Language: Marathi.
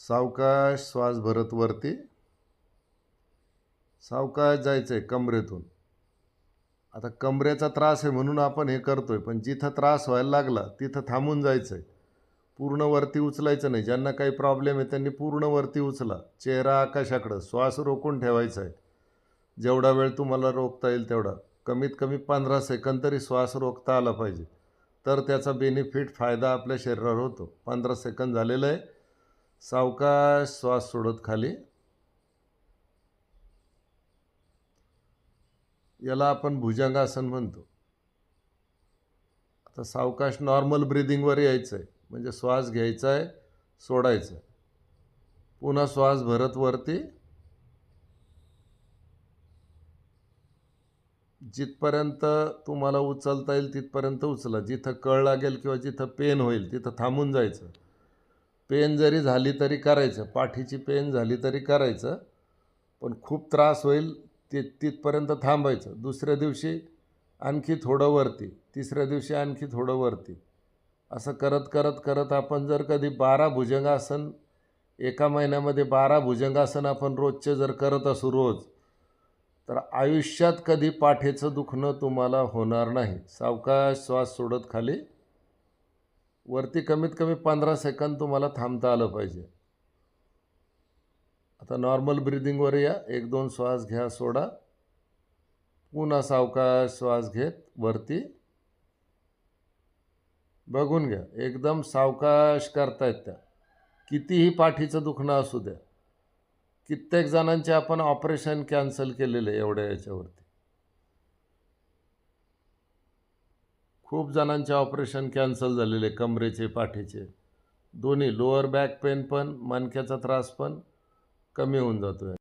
सावकाश श्वास भरत वरती सावकाश जायचं आहे कमरेतून. आता कमरेचा त्रास आहे म्हणून आपण हे करतोय, पण जिथं त्रास व्हायला लागला तिथं थांबून जायचं आहे. पूर्ण वरती उचलायचं नाही. ज्यांना काही प्रॉब्लेम आहे त्यांनी पूर्ण वरती उचला. चेहरा आकाशाकडं, श्वास रोखून ठेवायचा आहे. जेवढा वेळ तुम्हाला रोखता येईल तेवढा. कमीत कमी 15 सेकंद तरी श्वास रोखता आला पाहिजे, तर त्याचा बेनिफिट फायदा आपल्या शरीरावर होतो. 15 सेकंद झालेलं आहे. सावकाश श्वास सोडत खाली. याला आपण भुजंगासन म्हणतो. आता सावकाश नॉर्मल ब्रिदिंगवर यायचं आहे, म्हणजे श्वास घ्यायचा आहे, सोडायचा आहे. पुन्हा श्वास भरत वरती. जिथपर्यंत तुम्हाला उचलता येईल तिथपर्यंत उचला. जिथं कळ लागेल किंवा जिथं पेन होईल तिथं थांबून जायचं. पेन जरी झाली तरी करायचं, पाठीची पेन झाली तरी करायचं, पण खूप त्रास होईल तिथपर्यंत थांबायचं. दुसऱ्या दिवशी आणखी थोडं वरती, तिसऱ्या दिवशी आणखी थोडं वरती. असं करत करत करत आपण जर कधी 12 भुजंगासन, एका महिन्यामध्ये 12 भुजंगासन आपण रोजचे जर करत असू रोज, तर आयुष्यात कधी पाठीचं दुखणं तुम्हाला होणार नाही. सावकाश श्वास सोडत खाली. वरती कमीत कमी 15 सेकंद तुम्हाला थांबता आलं पाहिजे. आता नॉर्मल ब्रिदिंगवर या. 1-2 श्वास घ्या, सोडा. पुन्हा सावकाश श्वास घेत वरती. बघून घ्या, एकदम सावकाश करतायत त्या. कितीही पाठीचं दुखणं असू द्या. कित्येक जणांचे आपण ऑपरेशन कॅन्सल केलेले एवढ्या याच्यावरती. खूप जणांचे ऑपरेशन कॅन्सल झालेले, कमरेचे, पाठीचे दोन्ही. लोअर बॅक पेन पण, मणक्याचा त्रास पण कमी होऊन जातो.